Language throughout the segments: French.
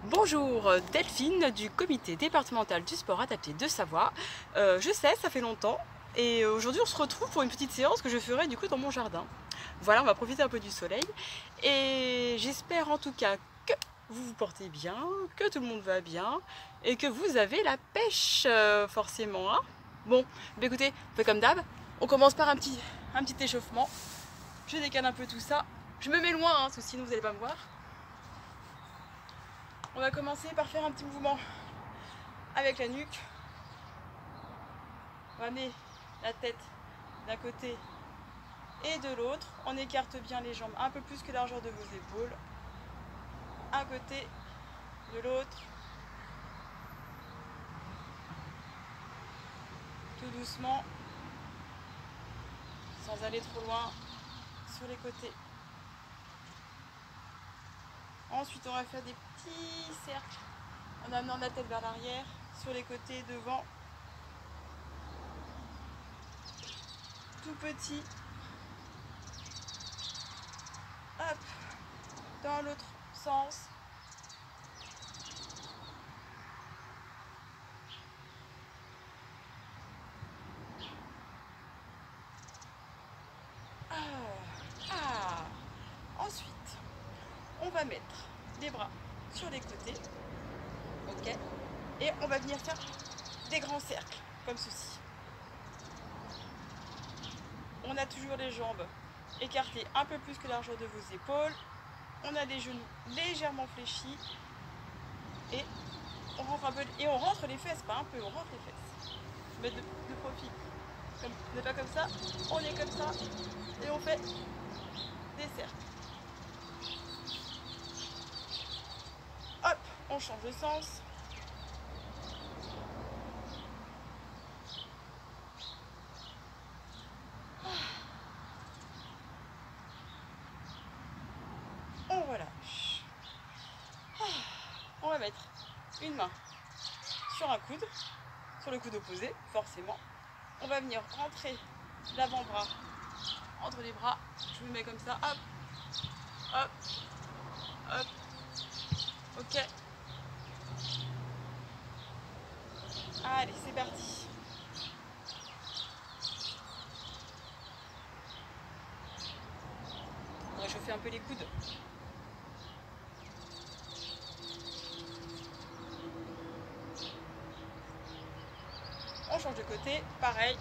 Bonjour, Delphine du comité départemental du sport adapté de Savoie. Je sais, ça fait longtemps et aujourd'hui on se retrouve pour une petite séance que je ferai du coup dans mon jardin. Voilà, on va profiter un peu du soleil et j'espère en tout cas que vous vous portez bien, que tout le monde va bien et que vous avez la pêche forcément. Hein, bon, bah écoutez, on fait comme d'hab, on commence par un petit échauffement. Je décale un peu tout ça. Je me mets loin, hein, parce que sinon vous n'allez pas me voir. On va commencer par faire un petit mouvement avec la nuque. On va amener la tête d'un côté et de l'autre. On écarte bien les jambes un peu plus que la largeur de vos épaules. Un côté, de l'autre. Tout doucement, sans aller trop loin sur les côtés. Ensuite, on va faire des petits cercles en amenant la tête vers l'arrière, sur les côtés, devant. Tout petit. Hop, dans l'autre sens. Ensuite, on va mettre les bras sur les côtés. Ok. Et on va venir faire des grands cercles, comme ceci. On a toujours les jambes écartées un peu plus que la largeur de vos épaules. On a les genoux légèrement fléchis. Et on rentre un peu, et on rentre les fesses, pas un peu, on rentre les fesses. Mettre de profil. On n'est pas comme ça, on est comme ça. Et on fait des cercles. Hop, on change de sens. On relâche. On va mettre une main sur un coude, sur le coude opposé, forcément. On va venir rentrer l'avant-bras entre les bras. Je me mets comme ça, hop, hop, hop. Ok. Allez, c'est parti. On va chauffer un peu les coudes. On change de côté, pareil.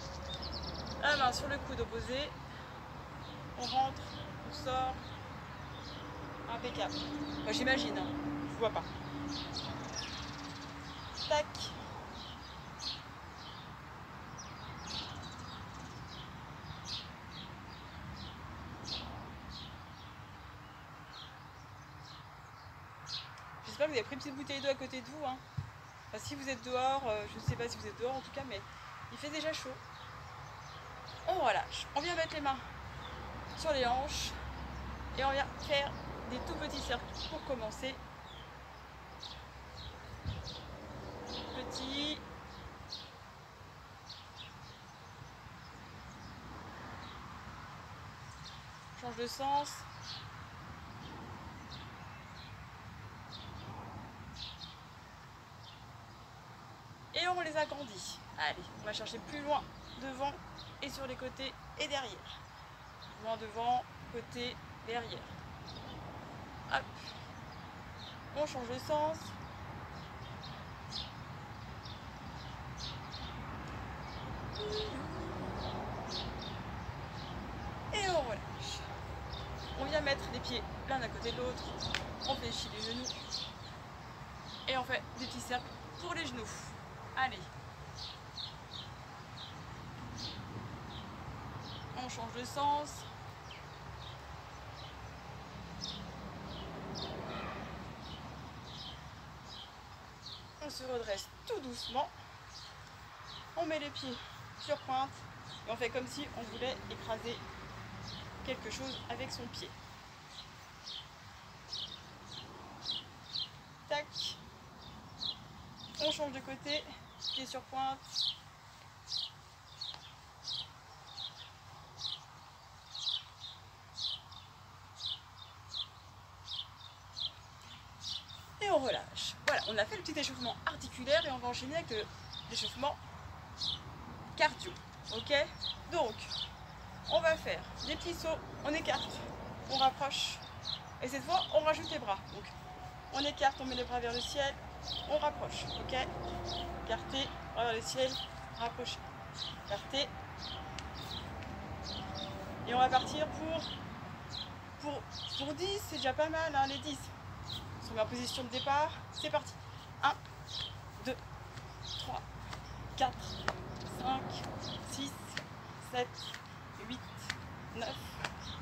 La main sur le coude opposé. On rentre, on sort. Impeccable. Moi j'imagine, hein. Je vois pas. Tac. J'espère que vous avez pris une petite bouteille d'eau à côté de vous. Hein. Enfin, si vous êtes dehors, je ne sais pas si vous êtes dehors en tout cas, mais il fait déjà chaud. On relâche. On vient mettre les mains sur les hanches et on vient faire des tout petits cercles pour commencer. Petit. Change de sens. Et on les agrandit. Allez, on va chercher plus loin, devant et sur les côtés et derrière. Loin devant, côté, derrière. Hop. On change de sens. Et on relâche. On vient mettre les pieds l'un à côté de l'autre. On fléchit les genoux. Et on fait des petits cercles pour les genoux. Allez. On change de sens. On se redresse tout doucement. On met les pieds sur pointe. Et on fait comme si on voulait écraser quelque chose avec son pied. Tac. On change de côté. Pied sur pointe. Et on relâche. Voilà, on a fait le petit échauffement articulaire et on va enchaîner avec l'échauffement cardio. Ok? Donc, on va faire des petits sauts, on écarte, on rapproche. Et cette fois, on rajoute les bras. Donc, on écarte, on met les bras vers le ciel, on rapproche. Ok? Écarter, bras vers le ciel, rapprocher. Écarter. Et on va partir pour 10, c'est déjà pas mal, hein, les 10. On se met en position de départ, c'est parti. 1, 2, 3, 4, 5, 6, 7, 8, 9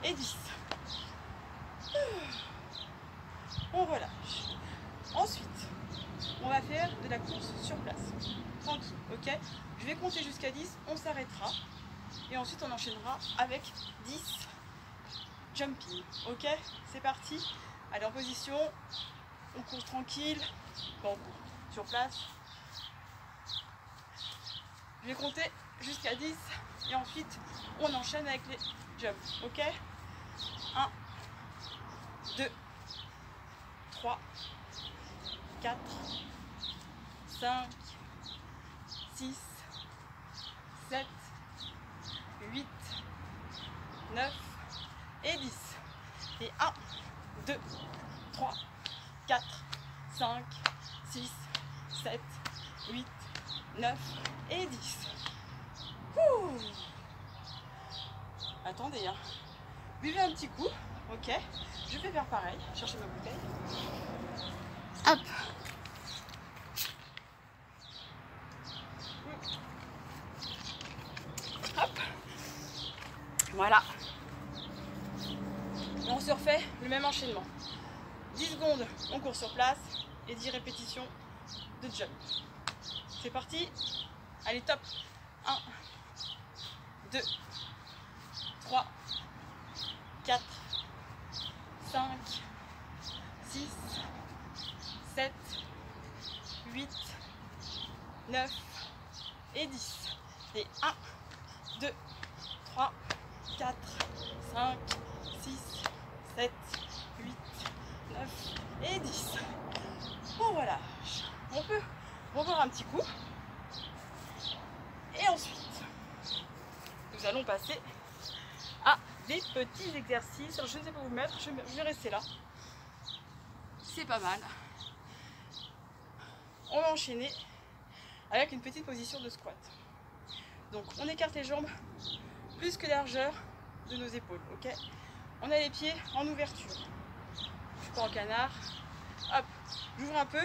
et 10. On relâche. Ensuite, on va faire de la course sur place. Tranquille, ok? Je vais compter jusqu'à 10, on s'arrêtera. Et ensuite, on enchaînera avec 10 jumping. Ok? C'est parti. Allez, en position. On court tranquille. Bon, sur place. Je vais compter jusqu'à 10. Et ensuite, on enchaîne avec les jumps. Ok? 1, 2, 3, 4, 5, 6, 7, 8, 9 et 10. Et 1, 2, 3, 4, 5, 6, 7, 8, 9 et 10. Ouh. Attendez, hein. Buvez un petit coup, ok? Je vais faire pareil, chercher ma bouteille. Hop. Hop. Voilà. Et on se refait le même enchaînement. 10 secondes, on court sur place et 10 répétitions de jump. C'est parti. Allez, top. 1, 2, 3, 4, 5, 6, 7, 8, 9 et 10. Et 1, 2, 3, 4, 5, 6, 7, 8, 9 et 10. On relâche. On peut revoir un petit coup. Et ensuite, nous allons passer à des petits exercices. Alors, je ne sais pas où vous mettre, je vais rester là. C'est pas mal. On va enchaîner avec une petite position de squat. Donc on écarte les jambes plus que largeur de nos épaules, ok? On a les pieds en ouverture. Je suis pas en canard. Hop, j'ouvre un peu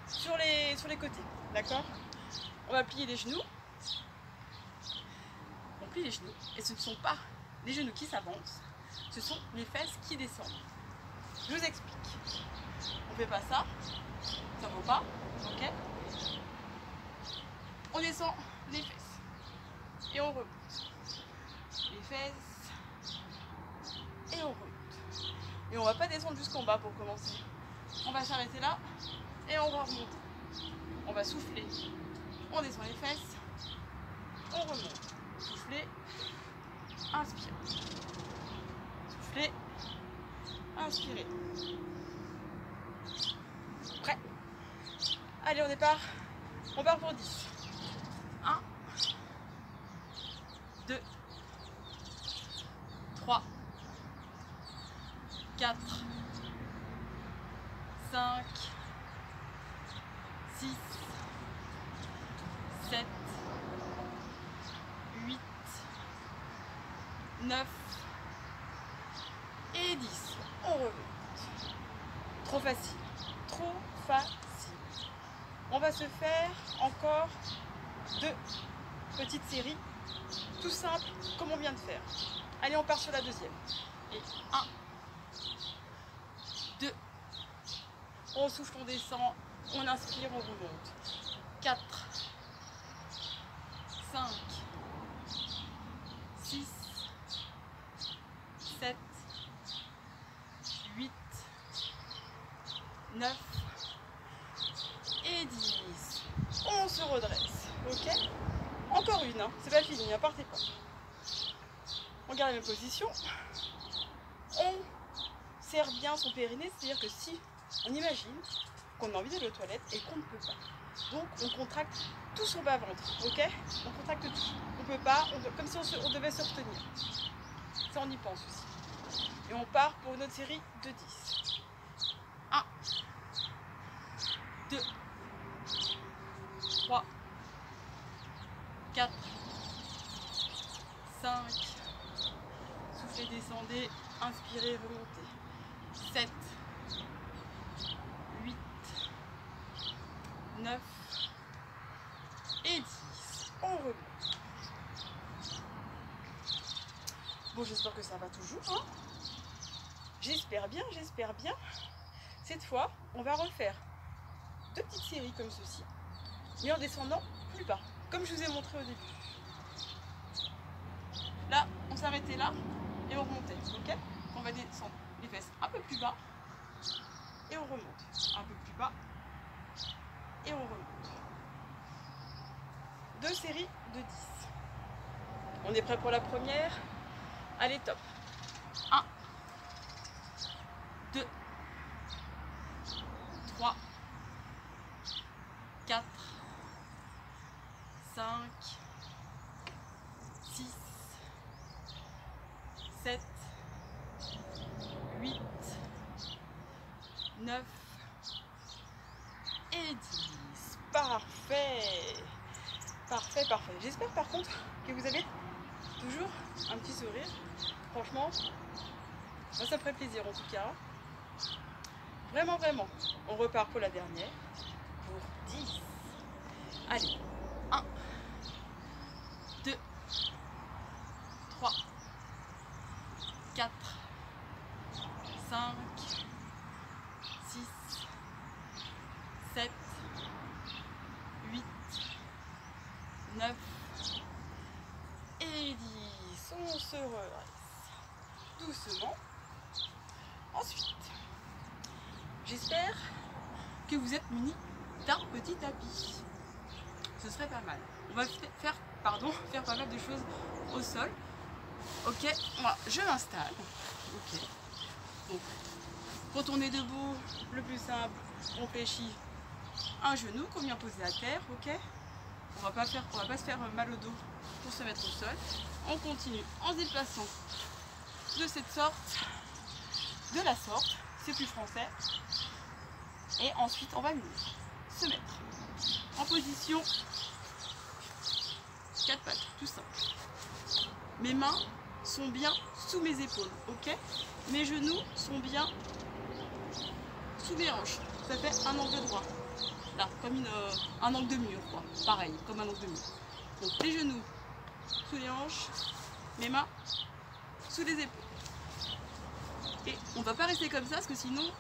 sur les côtés, d'accord? On va plier les genoux. On plie les genoux et ce ne sont pas les genoux qui s'avancent, ce sont les fesses qui descendent. Je vous explique. On fait pas ça, ça ne vaut pas, ok? On descend les fesses et on remonte. Les fesses et on remonte. Et on va pas descendre jusqu'en bas pour commencer. On va s'arrêter là et on va remonter. On va souffler. On descend les fesses. On remonte. Souffler. Inspire. Souffler. Inspirez. Prêt? Allez, on départ. On part pour 10. 1, 2, 3, 4, 5, 6, 7, 8, 9 et 10. On remonte. Trop facile. Trop facile. On va se faire encore 2 petites séries, tout simple comme on vient de faire. Allez, on part sur la deuxième. Et 1, 2, on souffle, on descend, on inspire, on remonte. 4, 5, 6, 7, 8, 9 et 10. On se redresse, ok? Encore une, hein. C'est pas fini, ne partez pas. On garde la même position. On serre bien son périnée, c'est-à-dire que si On imagine qu'on a envie d'aller aux toilettes et qu'on ne peut pas. Donc on contracte tout son bas-ventre, ok? On contracte tout. On peut pas, comme si on devait se retenir. Ça, on y pense aussi. Et on part pour une autre série de 10. 1, 2, 3, 4, 5. Soufflez, descendez, inspirez, remontez. 7, 8, 9 et 10. On remonte. Bon, j'espère que ça va toujours. Hein, j'espère bien, j'espère bien. Cette fois, on va refaire 2 petites séries comme ceci, mais en descendant plus bas, comme je vous ai montré au début. Là, on s'arrêtait là et on remontait, ok? On va descendre les fesses un peu plus bas et on remonte. Un peu plus bas et on remonte. 2 séries de 10. On est prêt pour la première? Allez, top. 1, 2, 3, 4, 5, 6, 7, 8, 9 et 10. Parfait. Parfait, parfait. J'espère par contre que vous avez toujours un petit sourire. Franchement, moi, ça me ferait plaisir en tout cas. Vraiment, vraiment. On repart pour la dernière. Pour 10. Allez. 1, 2, 3, 4, 5, 6, 7, 8, 9 et 10. On se redresse doucement. Ensuite, j'espère que vous êtes munis d'un petit tapis. Ce serait pas mal. On va faire pas mal de choses au sol. Ok, moi je m'installe. Ok. Donc, quand on est debout, le plus simple, on fléchit un genou qu'on vient poser à terre. Ok. On va pas se faire mal au dos pour se mettre au sol. On continue en se déplaçant de la sorte, c'est plus français. Et ensuite, on va venir se mettre en position 4 pattes, tout simple. Mes mains sont bien sous mes épaules, ok? Mes genoux sont bien sous mes hanches. Ça fait un angle droit. Là, comme un angle de mur, quoi. Pareil, comme un angle de mur. Donc les genoux sous les hanches, mes mains sous les épaules. Et on ne va pas rester comme ça parce que sinon,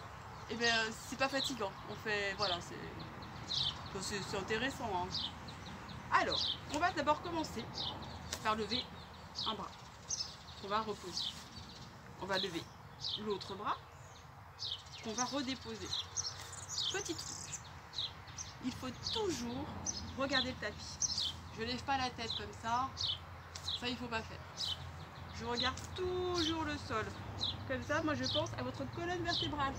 eh ben, c'est pas fatigant. On fait, voilà, c'est intéressant. Hein. Alors, on va d'abord commencer par lever un bras. On va reposer. On va lever l'autre bras qu'on va redéposer. Petit truc, il faut toujours regarder le tapis. Je lève pas la tête comme ça il faut pas faire. Je regarde toujours le sol. Comme ça, moi je pense à votre colonne vertébrale.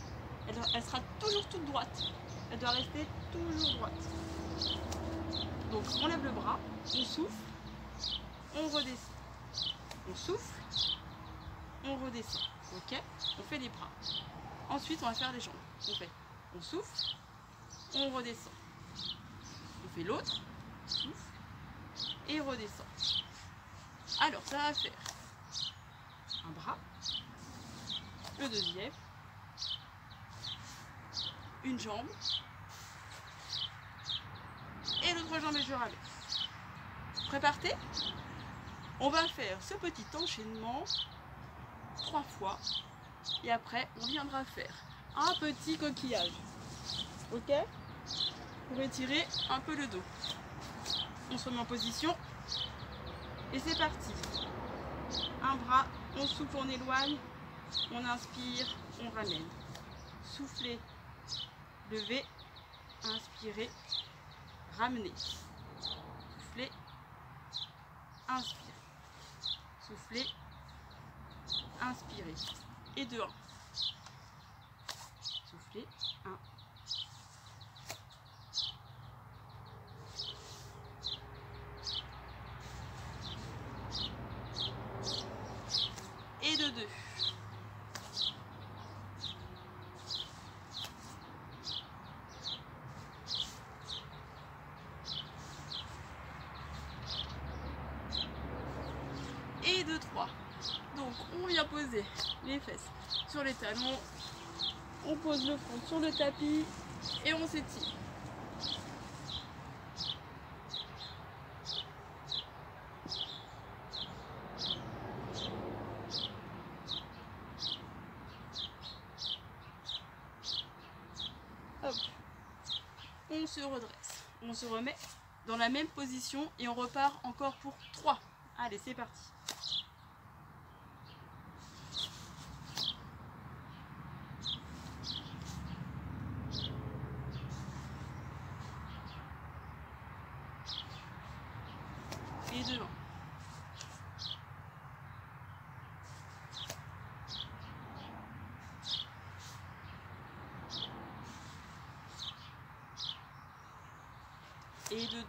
Elle sera toujours toute droite. Elle doit rester toujours droite. Donc on lève le bras, on souffle, on redescend. On souffle, on redescend. Ok? On fait les bras. Ensuite, on va faire les jambes. On souffle, on redescend. On fait l'autre, souffle et redescend. Alors, ça va faire un bras, le deuxième, une jambe et l'autre jambe et je ramène. Préparez. On va faire ce petit enchaînement 3 fois et après on viendra faire un petit coquillage. Ok? Pour étirer un peu le dos. On se remet en position et c'est parti. Un bras, on souffle, on éloigne, on inspire, on ramène. Soufflez, levez, inspirez, ramenez. Soufflez, inspirez. Soufflez, inspirez. Et 2, 1. Soufflez, 1, Donc on vient poser les fesses sur les talons, on pose le front sur le tapis et on s'étire. Hop. On se redresse, on se remet dans la même position et on repart encore pour 3. Allez, c'est parti. Et devant. Et de 2.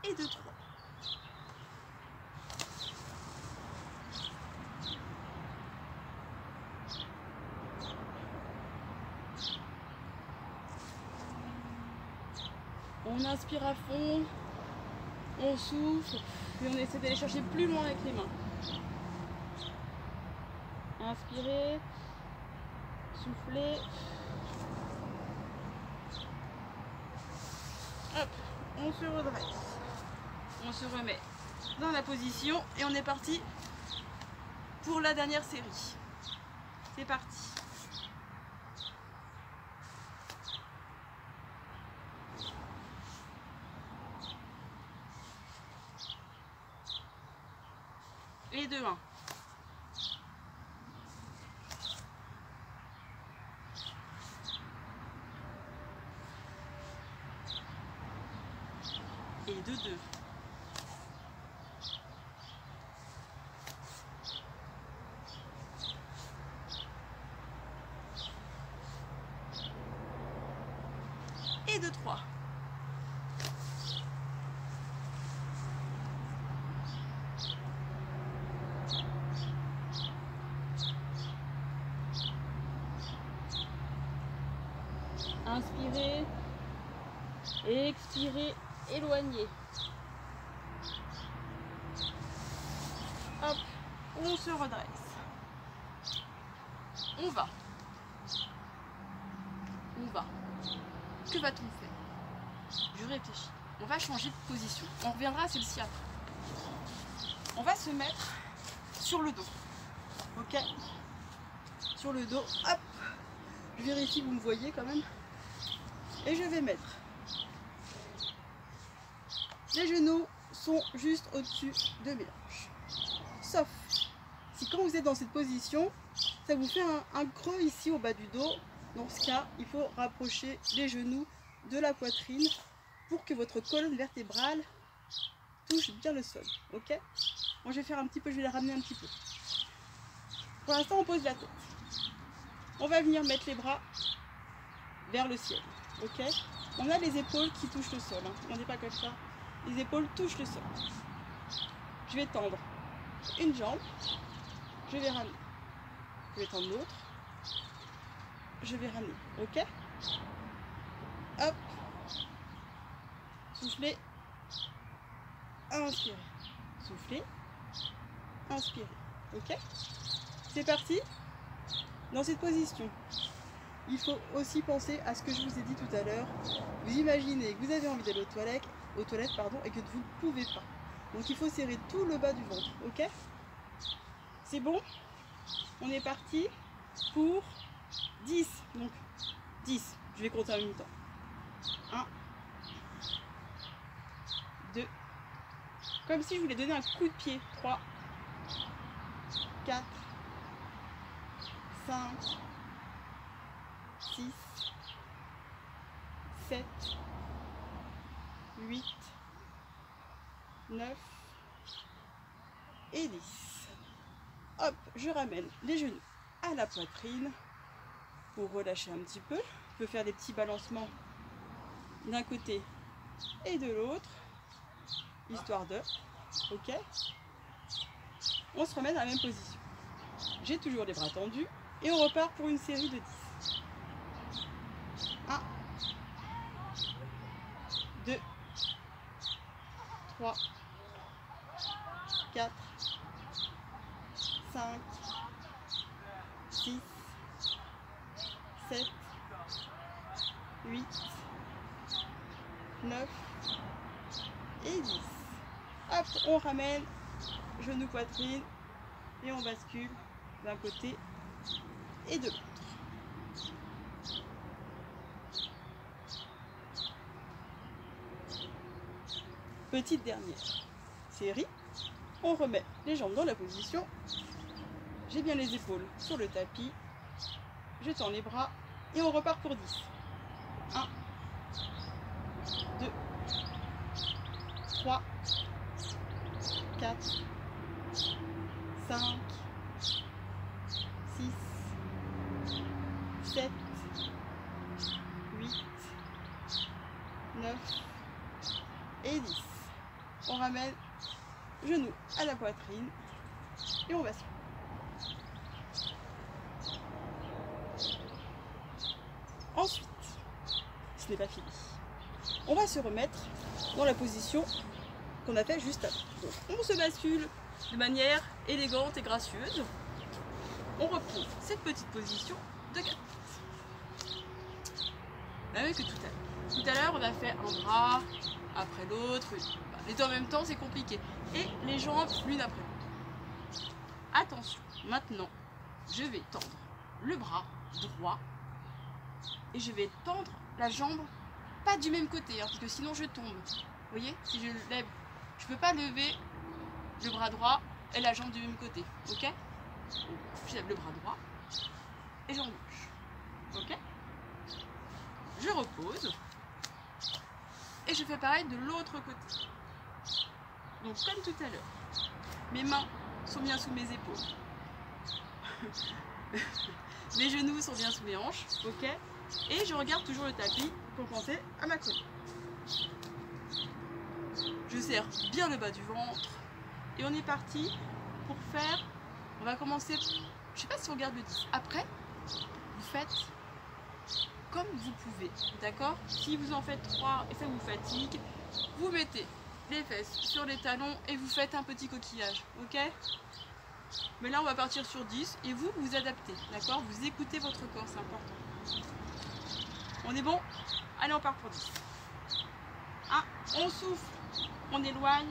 Et de 3. On inspire à fond, on souffle, puis on essaie d'aller chercher plus loin avec les mains. Inspirez, soufflez. Hop, on se redresse. On se remet dans la position et on est parti pour la dernière série. C'est parti. Et de 1. Et de 2. Et de 3. Inspirez, expirez, éloignez. Hop, on se redresse. On va. On va. Que va-t-on faire? Je réfléchis. On va changer de position. On reviendra à celle-ci après. On va se mettre sur le dos. Ok? Sur le dos. Hop. Je vérifie que vous me voyez quand même. Et je vais mettre les genoux sont juste au-dessus de mes hanches. Sauf si quand vous êtes dans cette position, ça vous fait un creux ici au bas du dos. Dans ce cas, il faut rapprocher les genoux de la poitrine pour que votre colonne vertébrale touche bien le sol. Ok? Bon, je vais faire un petit peu, je vais la ramener un petit peu. Pour l'instant, on pose la tête. On va venir mettre les bras vers le ciel. Ok? On a les épaules qui touchent le sol. Hein. On n'est pas comme ça. Les épaules touchent le sol. Je vais tendre une jambe. Je vais ramener. Je vais tendre l'autre. Je vais ramener. Ok? Hop. Soufflez. Inspirez. Soufflez. Inspirez. Ok? C'est parti. Dans cette position, il faut aussi penser à ce que je vous ai dit tout à l'heure. Vous imaginez que vous avez envie d'aller aux toilettes et que vous ne pouvez pas. Donc il faut serrer tout le bas du ventre. Ok? C'est bon? On est parti pour 10. Donc 10. Je vais compter en même temps. 1, 2. Comme si je voulais donner un coup de pied. 3, 4, 5, 6, 7, 8, 9 et 10. Hop, je ramène les genoux à la poitrine pour relâcher un petit peu. Je peux faire des petits balancements d'un côté et de l'autre, histoire de... Ok? On se remet dans la même position. J'ai toujours les bras tendus, Et on repart pour une série de 10. 1, 2, 3, 4, 5, 6, 7, 8, 9 et 10. Hop, on ramène, genou poitrine et on bascule d'un côté et de l'autre. Petite dernière série, on remet les jambes dans la position, j'ai bien les épaules sur le tapis, je tends les bras et on repart pour 10. 1, 2, 3, 4, 5, 6, 7, 8, 9 et 10. On ramène genou à la poitrine et on bascule. Ensuite, ce n'est pas fini. On va se remettre dans la position qu'on a fait juste avant. Donc, on se bascule de manière élégante et gracieuse. On reprend cette petite position de 4. La même que tout à l'heure. Tout à l'heure, on a fait un bras après l'autre. Les deux en même temps, c'est compliqué. Et les jambes l'une après l'autre. Attention, maintenant, je vais tendre le bras droit et je vais tendre la jambe, pas du même côté, hein, parce que sinon je tombe. Vous voyez, si je lève, je ne peux pas lever le bras droit et la jambe du même côté. Ok? Je lève le bras droit et jambe gauche. Ok? Je repose et je fais pareil de l'autre côté. Donc comme tout à l'heure, mes mains sont bien sous mes épaules. Mes genoux sont bien sous mes hanches, ok? Et je regarde toujours le tapis pour penser à ma colonne. Je serre bien le bas du ventre et on est parti pour faire, on va commencer, je sais pas si on regarde le 10. Après, vous faites comme vous pouvez, d'accord? Si vous en faites 3 et ça vous fatigue, vous mettez les fesses sur les talons et vous faites un petit coquillage, ok? Mais là on va partir sur 10 et vous vous adaptez, d'accord? Vous écoutez votre corps, c'est important. On est bon? Allez, on part pour 10. 1, on souffle, on éloigne,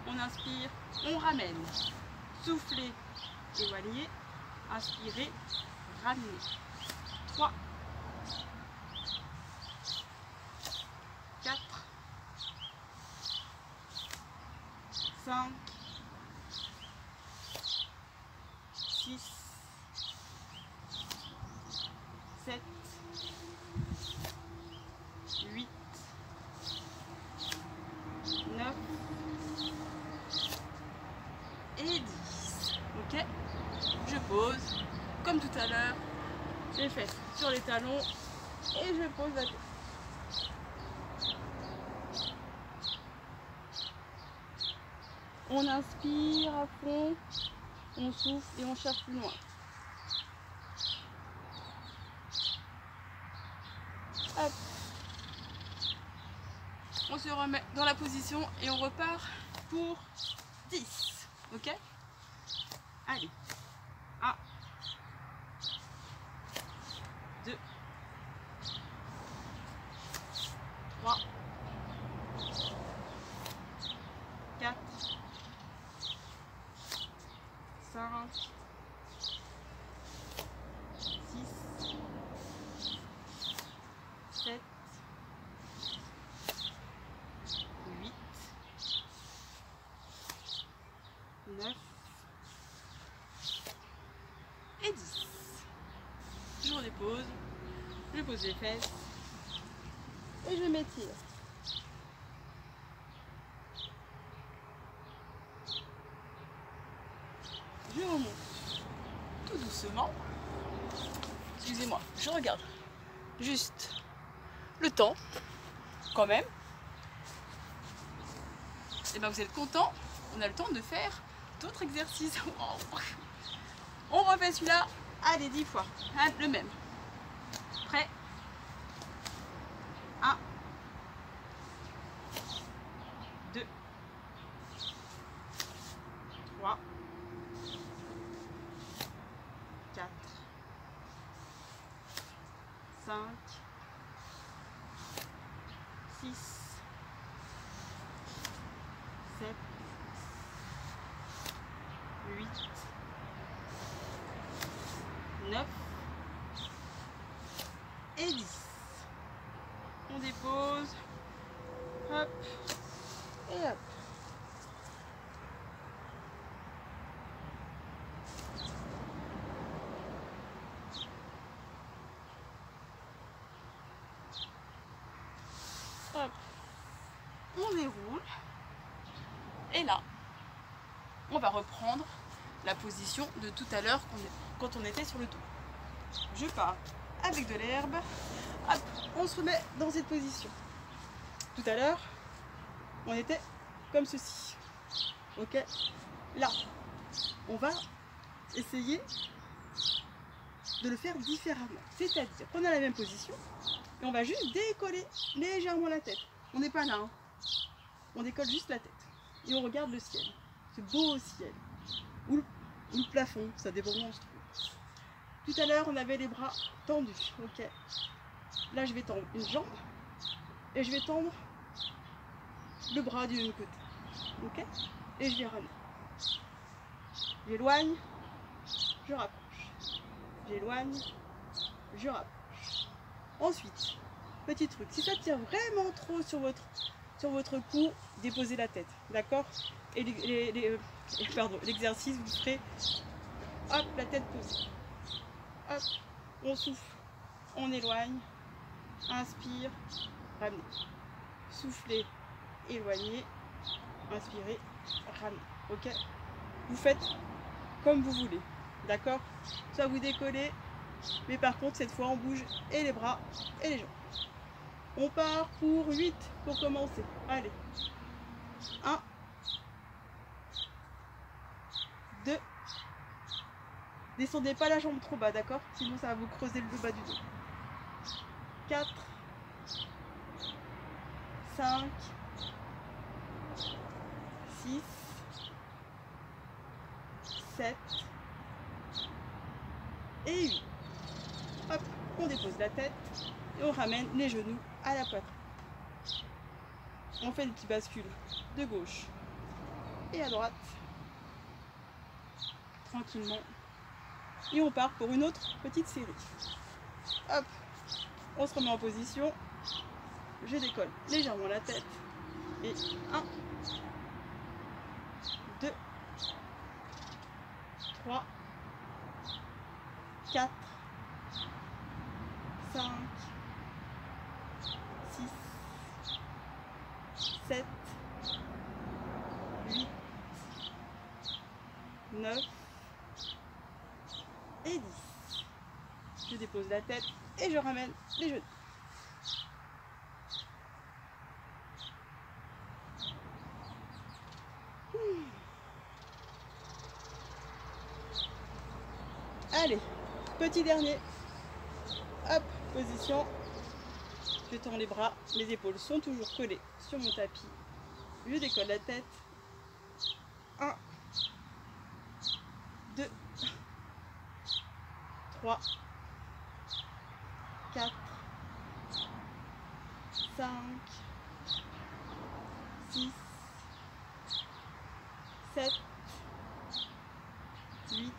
on inspire, on ramène. Soufflez, éloignez, inspirez, ramenez. 3, 4, 5, 6, 7, 8, 9 et 10. Ok? Je pose, comme tout à l'heure, les fesses sur les talons et je pose la tête. On inspire à fond, on souffle et on cherche plus loin. Hop. On se remet dans la position et on repart pour 10. Ok? Allez. 1, 2, 3, 4, 5, 6, 7, 8, 9 et 10. Je redépose, je pose les fesses et je m'étire. Je remonte tout doucement. Excusez-moi, je regarde juste le temps quand même. Et bien vous êtes contents, on a le temps de faire d'autres exercices. On refait celui-là Allez, 10 fois. Ah, le même. Prêt? 1, 2, 3, 4, 5, 6, 7, 8, 9 et 10. On dépose. Hop. Et hop. Hop. On déroule. Et là, on va reprendre la position de tout à l'heure quand on était sur le dos. Je pars avec de l'herbe. Hop, on se remet dans cette position. Tout à l'heure, on était comme ceci. Ok? Là, on va essayer de le faire différemment. C'est-à-dire qu'on a la même position et on va juste décoller légèrement la tête. On n'est pas là, hein. On décolle juste la tête et on regarde le ciel. Ce beau ciel. Ou le plafond, ça dépend où on se trouve. Tout à l'heure, on avait les bras tendus. Ok. Là, je vais tendre une jambe et je vais tendre le bras du même côté. Ok. Et je vais ramener. J'éloigne, je rapproche. J'éloigne, je rapproche. Ensuite, petit truc, si ça tire vraiment trop sur votre cou, déposez la tête. D'accord? Et l'exercice, vous ferez hop, la tête posée. Hop, on souffle, on éloigne, inspire, ramenez. Soufflez, éloignez, inspirez, ramenez. Ok? Vous faites comme vous voulez. D'accord? Soit vous décollez, mais par contre, cette fois, on bouge et les bras et les jambes. On part pour 8 pour commencer. Allez. 1, 2. Descendez pas la jambe trop bas, d'accord? Sinon, ça va vous creuser le bas du dos. 4, 5, 6, 7 et 8. Hop, on dépose la tête et on ramène les genoux à la poitrine. On fait des petits bascules de gauche et à droite, tranquillement. Et on part pour une autre petite série. Hop, on se remet en position. Je décolle légèrement la tête. Et 1, 2, 3, 4, 5, 6, 7, 8, 9 et 10. Je dépose la tête et je ramène les genoux. Allez, petit dernier. Hop, position. Je tends les bras, mes épaules sont toujours collées sur mon tapis. Je décolle la tête. 1, 2, 3, 4, 5, 6, 7, 8,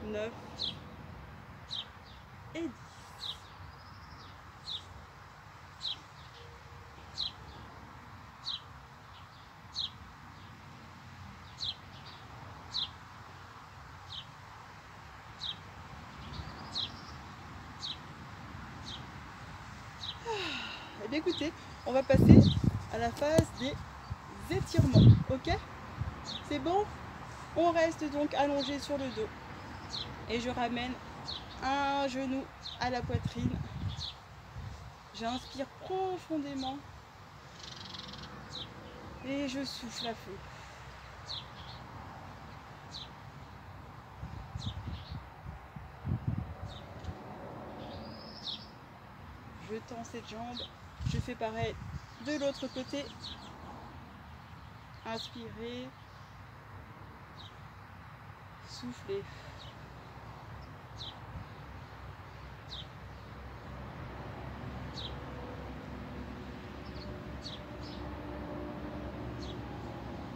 9 et 10. Et bien écoutez, on va passer à la phase des étirements, ok? C'est bon? On reste donc allongé sur le dos et je ramène un genou à la poitrine. J'inspire profondément et je souffle à fond. cette jambe. Je fais pareil de l'autre côté. Inspirez. Soufflez.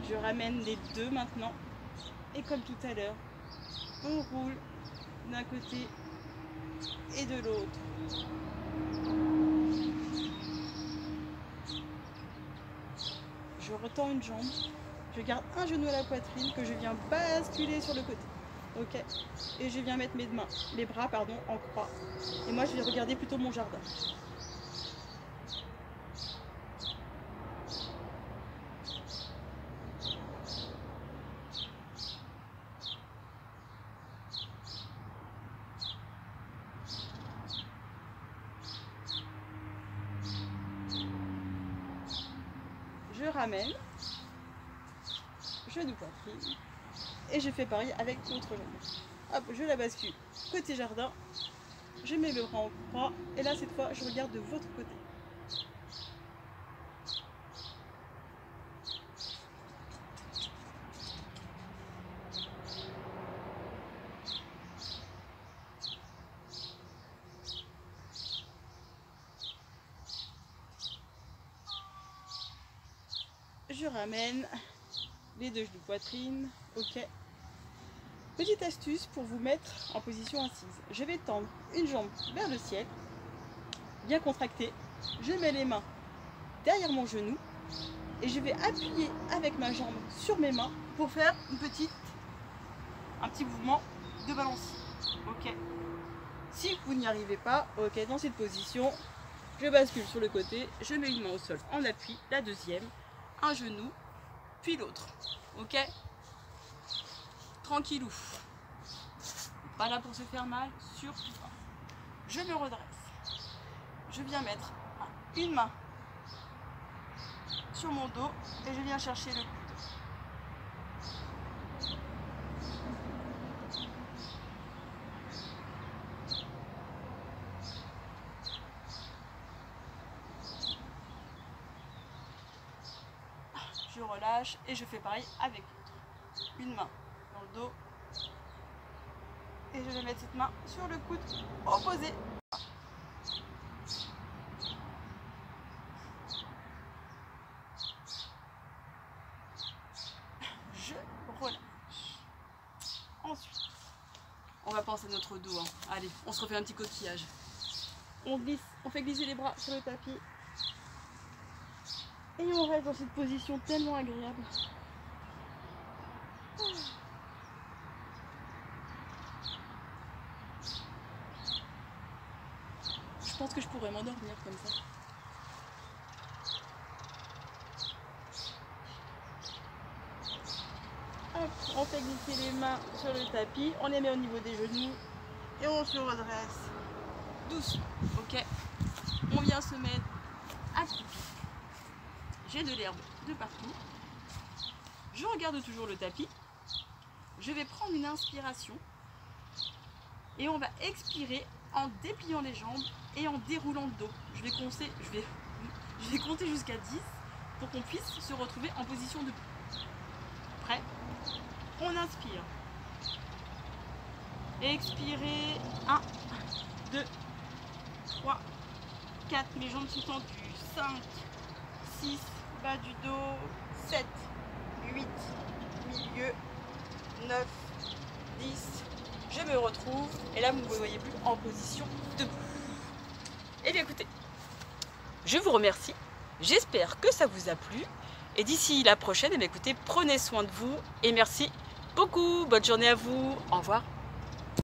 Je ramène les deux maintenant. Et comme tout à l'heure, on roule d'un côté et de l'autre. Je retends une jambe. Je garde un genou à la poitrine que je viens basculer sur le côté. Ok. Et je viens mettre mes bras en croix. Et moi, je vais regarder plutôt mon jardin. Je ramène, genou poitrine, et je fais pareil avec l'autre jambe. Hop, je la bascule côté jardin, je mets le bras en croix, et là cette fois je regarde de votre côté. Je ramène les deux genoux poitrine, ok. Petite astuce pour vous mettre en position assise. Je vais tendre une jambe vers le ciel, bien contractée. Je mets les mains derrière mon genou et je vais appuyer avec ma jambe sur mes mains pour faire un petit mouvement de balancier, ok. Si vous n'y arrivez pas, ok, dans cette position, je bascule sur le côté, je mets une main au sol en appui, la deuxième, un genou, puis l'autre, ok. Tranquillou. Pas là pour se faire mal, surtout pas. Je me redresse. Je viens mettre une main sur mon dos et je viens chercher le coude. Je relâche et je fais pareil avec l'autre. Une main dans le dos et je vais mettre cette main sur le coude opposé. Je relâche. Ensuite, on va penser à notre dos, hein. Allez, on se refait un petit coquillage. On glisse, on fait glisser les bras sur le tapis. Et on reste dans cette position tellement agréable. Je pense que je pourrais m'endormir comme ça. Hop, on fait glisser les mains sur le tapis, on les met au niveau des genoux et on se redresse doucement. Ok, on vient se mettre accroupi. J'ai de l'herbe de partout. Je regarde toujours le tapis. Je vais prendre une inspiration et on va expirer en dépliant les jambes et en déroulant le dos. Je vais compter jusqu'à 10 pour qu'on puisse se retrouver en position debout. Prêt? On inspire. Expirez. 1, 2, 3, 4. Les jambes sont tendues. 5, 6, bas du dos. 7, 8, milieu. 9, 10. Je me retrouve. Et là, vous ne me voyez plus en position debout. Eh bien, écoutez, je vous remercie. J'espère que ça vous a plu. Et d'ici la prochaine, eh bien, écoutez, prenez soin de vous. Et merci beaucoup. Bonne journée à vous. Au revoir.